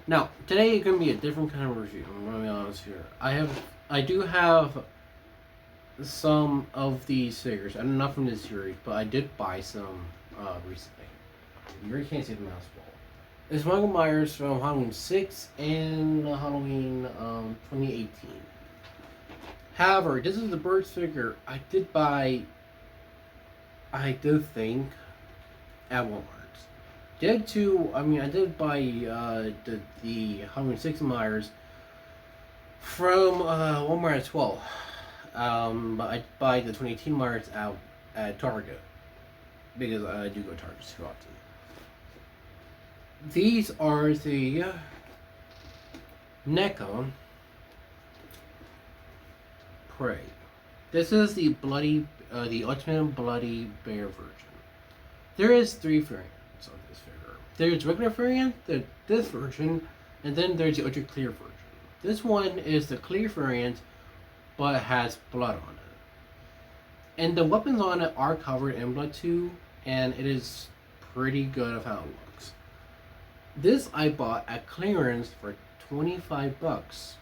Now, today is going to be a different kind of review. I'm going to be honest here. I do have some of these figures. I'm not from this series, but I did buy some recently. You really can't see the mouse ball. It's Michael Myers from Halloween 6 and Halloween 2018. However, this is the Birds figure I did buy, I did think, at Walmart. I did buy the Halloween 6 Myers from Walmart as well. But I buy the 2018 Myers out at Target because I do go to Target too often. These are the NECA Prey. This is the Ultimate Bloody Bear version. There is three variants of this figure. There's regular variant, this version, and then there's the ultra clear version. This one is the clear variant, but it has blood on it. And the weapons on it are covered in blood too, and it is pretty good of how it looks. This I bought at clearance for $25.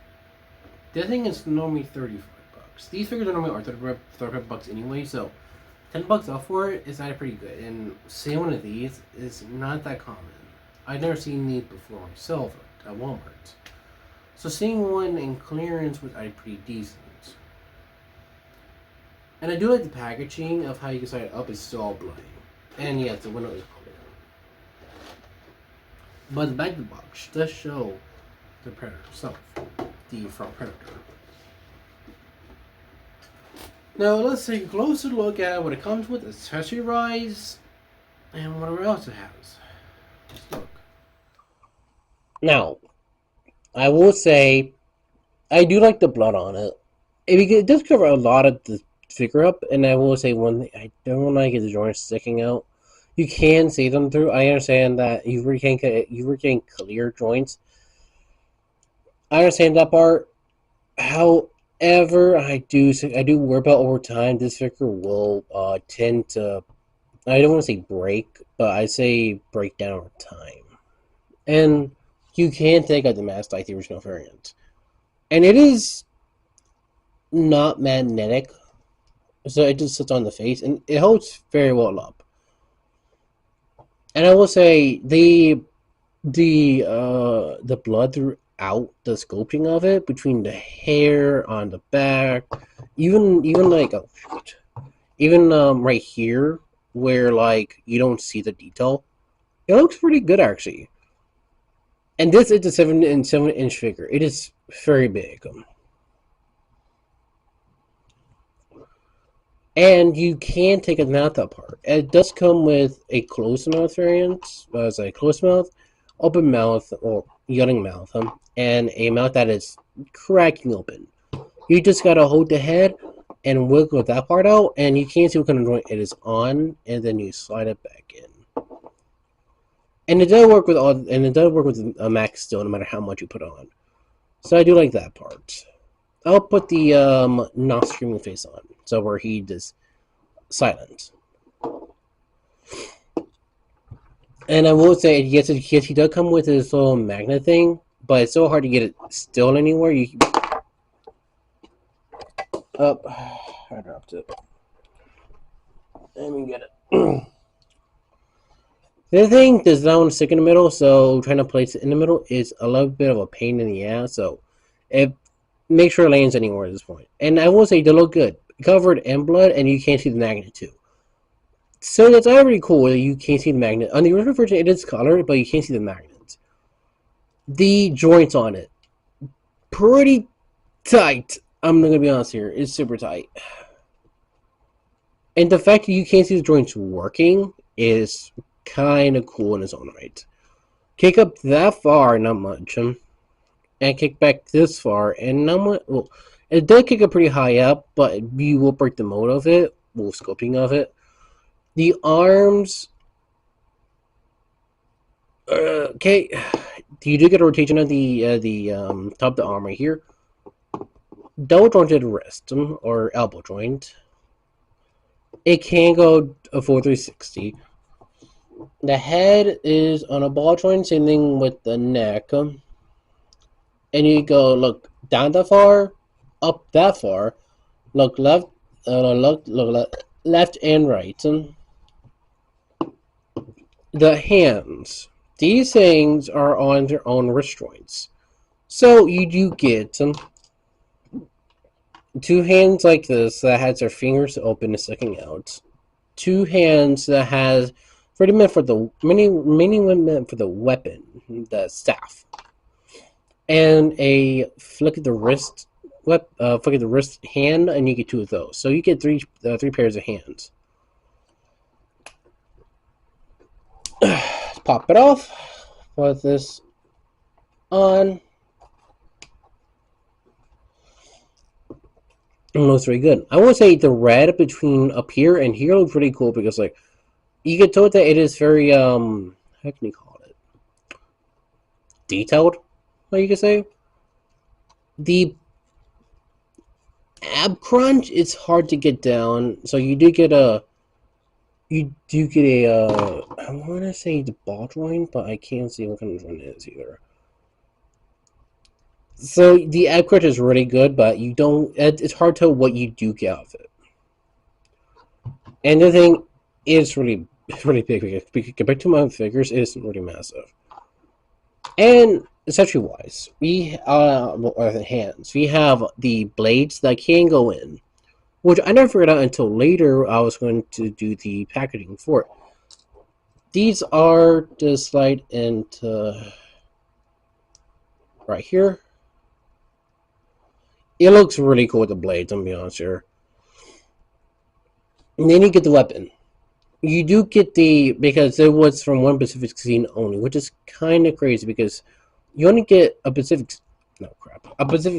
This thing is normally $35. These figures are normally are $35 anyway, so $10 off for it is actually pretty good. And seeing one of these is not that common. I've never seen these before myself at Walmart. So seeing one in clearance was actually pretty decent. And I do like the packaging of how you can set it up. It's still all bloody. And yes, the window is clear. But the back of the box does show the Predator itself, the front Predator. Now let's take a closer look at what it comes with, accessory rise, and whatever else it has. Let's look. Now, I will say, I do like the blood on it. It does cover a lot of the figure up, and I will say one thing I don't like is the joints sticking out. You can see them through. I understand that you can clear joints. I understand that part. However, I do worry about over time this figure will tend to, I don't want to say break, but I say break down over time. And you can take out the mask like the original variant. And it is not magnetic, so it just sits on the face, and it holds very well up. And I will say the blood throughout the sculpting of it, between the hair on the back, even like even right here where like you don't see the detail, it looks pretty good actually. And this is a 7-inch figure. It is very big. And you can take a mouth apart. It does come with a closed mouth variant, as a closed mouth, open mouth, or yawning mouth, and a mouth that is cracking open. You just gotta hold the head and wiggle that part out, and you can see what kind of joint it is on, and then you slide it back in. And it does work with a max still, no matter how much you put on. So I do like that part. I'll put the not screaming face on, so where he is silent. And I will say, yes, he does come with his little magnet thing, but it's so hard to get it still anywhere. I dropped it. Let me get it. The thing does not want to stick in the middle, so trying to place it in the middle is a little bit of a pain in the ass. So, make sure it lands anywhere at this point. And I will say they look good, covered in blood, and you can't see the magnet too. So that's already cool that you can't see the magnet. On the original version, it is colored, but you can't see the magnet. The joints on it, pretty tight. I'm not gonna be honest here; it's super tight. And the fact that you can't see the joints working is kind of cool in its own right. Kick up that far, not much. And kick back this far, and not much. Well, it does kick up pretty high up, but you will break the mode of it, sculpting of it. The arms, okay. You do get a rotation of the top of the arm right here. Double jointed wrist or elbow joint. It can go a full 360. The head is on a ball joint, same thing with the neck. and you go look down that far, up that far, look left, left and right. The hands. These things are on their own wrist joints. So you do get two hands like this that has their fingers open and sticking out. Two hands that has pretty meant for the many meant for the weapon, the staff, and a flick of the wrist, flick of the wrist hand, and you get two of those. So you get three pairs of hands. Pop it off. Put this on. It looks very good. I would say the red between up here and here looks pretty cool because like you get told that it is very how can you call it? Detailed, what you could say. The ab crunch is hard to get down, so you do get a I want to say the ball joint, but I can't see what kind of joint it is either. So the ab crunch is really good, but you don't. It's hard to tell what you do get out of it. And the thing is really big because compared to my own figures, it is really massive. And accessory wise, we the hands. We have the blades that can go in, which I never figured out until later. I was going to do the packaging for it. These are to slide into right here. It looks really cool with the blades, I'm be honest here. And then you get the weapon. You do get because it was from one Pacific scene only, which is kind of crazy because you only get a Pacific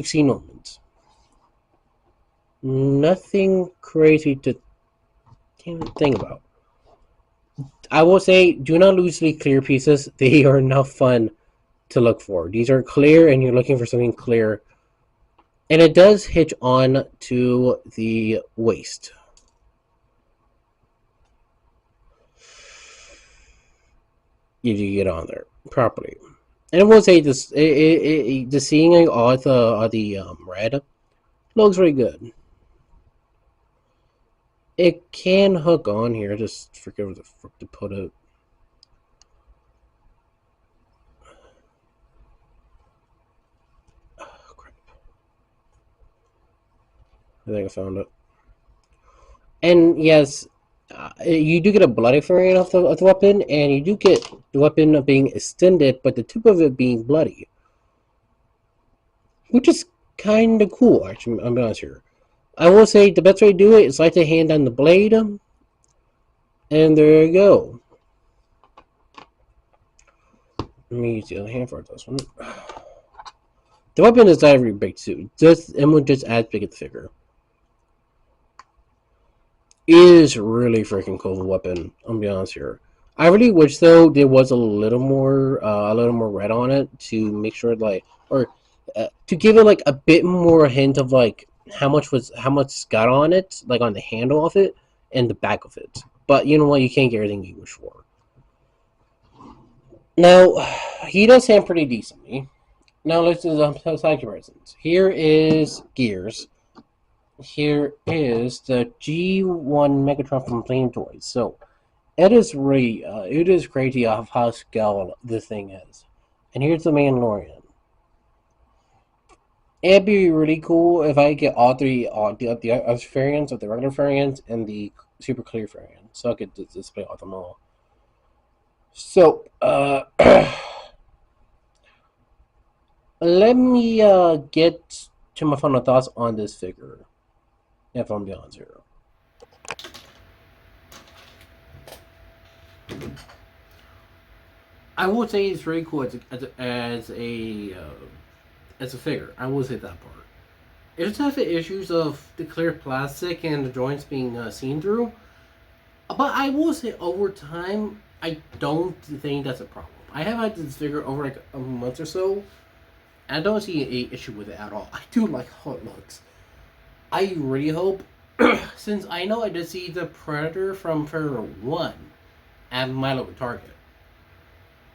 scene moment. Nothing crazy to think about. I will say, do not lose the clear pieces. They are not fun to look for. These are clear, and you're looking for something clear. And it does hitch on to the waist. You do get on there properly. And I will say this: the seeing all the red looks very good. It can hook on here. Just forget where the frick to put it. Oh, crap. I think I found it. And yes, you do get a bloody variant of the weapon, and you do get the weapon being extended, but the tip of it being bloody, which is kind of cool. Actually, I'm honest here. I will say the best way to do it is like to hand on the blade, and there you go. Let me use the other hand for this one. The weapon is not very big too. It will just add big at the figure. It is really freaking cool weapon. I'm be honest here. I really wish though there was a little more red on it to make sure to give it like a bit more hint of like how much got on it, like on the handle of it and the back of it. But you know what? You can't get everything you wish for. Now he does sound pretty decently. Now let's do some side comparisons. Here is Gears. Here is the G1 Megatron from Flame Toys. So it is really it is crazy of how scale this thing is. And here's the Mandalorian. It'd be really cool if I get all three the other variants of the regular variants and the super clear variant, so I could display all them all. So let me get to my final thoughts on this figure. If I'm being honest here. I would say it's very cool as a figure. I will say that part. It just has the issues of the clear plastic and the joints being seen through. But I will say over time, I don't think that's a problem. I have had this figure over like a month or so, and I don't see any issue with it at all. I do like how it looks. I really hope, since I know I did see the Predator from Figure 1 at my local Target.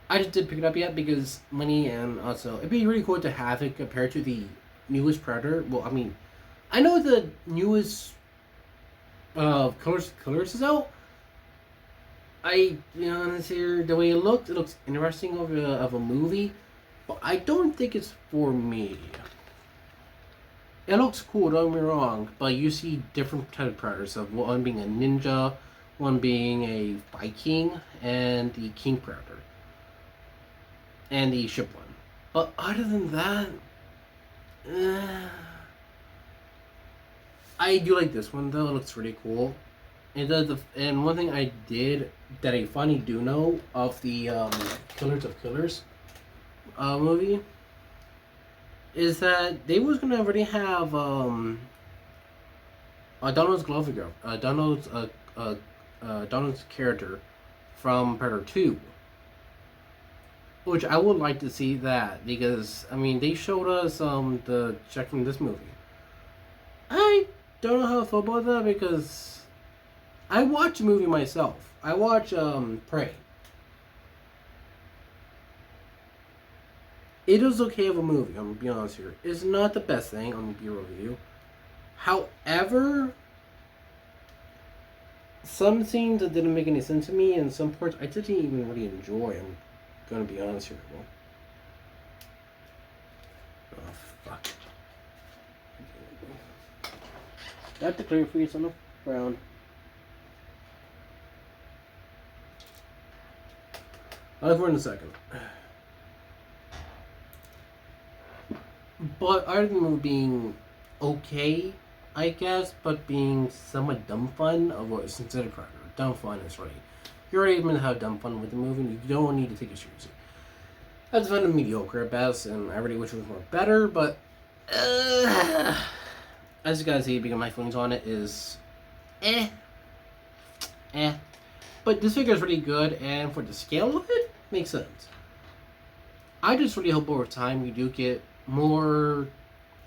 I just didn't pick it up yet because money, and also it'd be really cool to have it compared to the newest Predator. Well, I mean, I know the newest colors is out. I be honest here, the way it looks interesting of a movie, but I don't think it's for me. It looks cool, don't get me wrong, but you see different type of predators. Of one being a ninja, one being a Viking, and the king predator, and the ship one. But other than that, uh, I do like this one though. It looks really cool. And one thing I did that I finally do know of the Killers of Killers movie is that they was gonna already have Donald's Glover, Donald's character from Predator 2, which I would like to see that because I mean they showed us the check from this movie. I don't know how I feel about that because I watch a movie myself. I watch Prey. It is okay of a movie, I'm gonna be honest here. It's not the best thing, I'm gonna be real with you. However, some scenes that didn't make any sense to me and some parts I didn't even really enjoy, I'm gonna be honest here. Well, oh fuck. I have to clear for you on the ground. I'll look for it in a second. But other than the movie being okay, I guess, but being somewhat dumb fun of what is considered Predator. Dumb fun is right. You're already meant to have dumb fun with the movie, and you don't need to take it seriously. I just found it mediocre at best, and I really wish it was more better, but as you guys see, because my feelings on it is eh. But this figure is really good, and for the scale of it, makes sense. I just really hope over time we do get more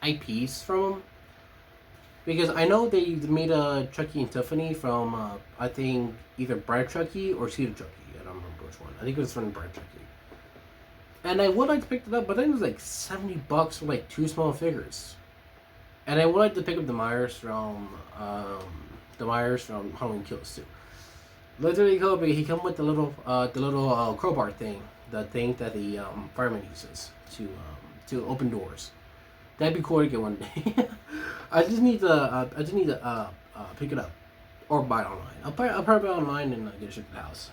IPs from them. Because I know they made a Chucky and Tiffany from, I think, either Bride Chucky or Cedar Chucky. I don't remember which one. I think it was from Bride Chucky. And I would like to pick it up, but I think it was like $70 for like 2 small figures. And I would like to pick up the Myers from Halloween Kills too. Literally cool because he come with the little crowbar thing, the thing that the fireman uses to open doors. That'd be cool to get one day. I just need to pick it up or buy it online. I'll probably buy it online and get it shipped to the house.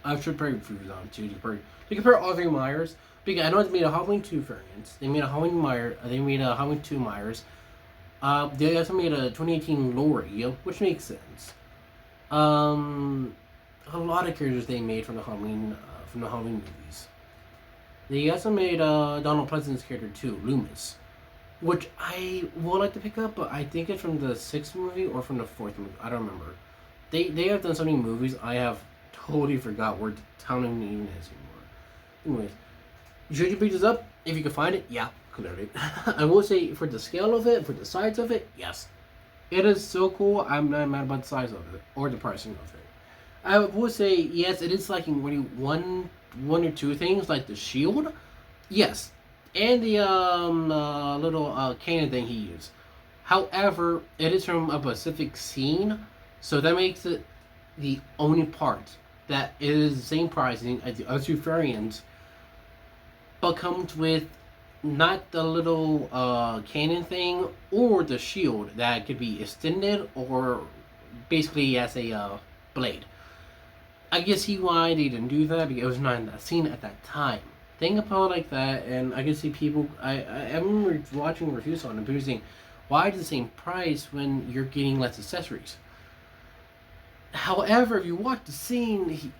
I should probably reviews on too. To compare all 3 Myers, because I know they made a Halloween 2 variant. They made a Halloween Meyer. They made a Halloween 2 Myers. They also made a 2018 Lori, which makes sense. A lot of characters they made from the Halloween movies. They also made Donald Pleasant's character too, Loomis, which I would like to pick up, but I think it's from the 6th movie or from the 4th movie. I don't remember. They have done so many movies. I have totally forgot where the town even is anymore. Anyways, should you pick this up if you can find it? Yeah, clearly. I will say for the scale of it, for the size of it, yes. It is so cool. I'm not mad about the size of it or the pricing of it. I will say yes, it is lacking really one or two things like the shield, yes, and the little cannon thing he used. However, it is from a specific scene, so that makes it the only part that is the same pricing as the other 2 variants, but comes with not the little cannon thing or the shield that could be extended or basically as a blade. I can see why they didn't do that because it was not in that scene at that time. Think about it like that, and I can see people. I remember watching reviews on it, people saying, "Why is the same price when you're getting less accessories?" However, if you watch the scene,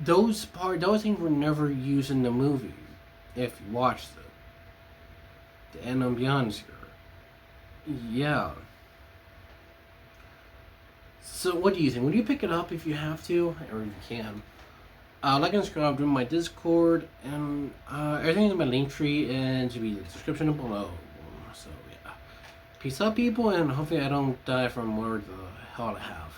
those things were never used in the movie. If you watched it, and I'm beyond here, yeah. So what do you think? Would you pick it up if you have to, or if you can? Like and subscribe to my Discord, and everything in my link tree and to be in the description below. So yeah, peace out, people, and hopefully I don't die from whatever the hell I have.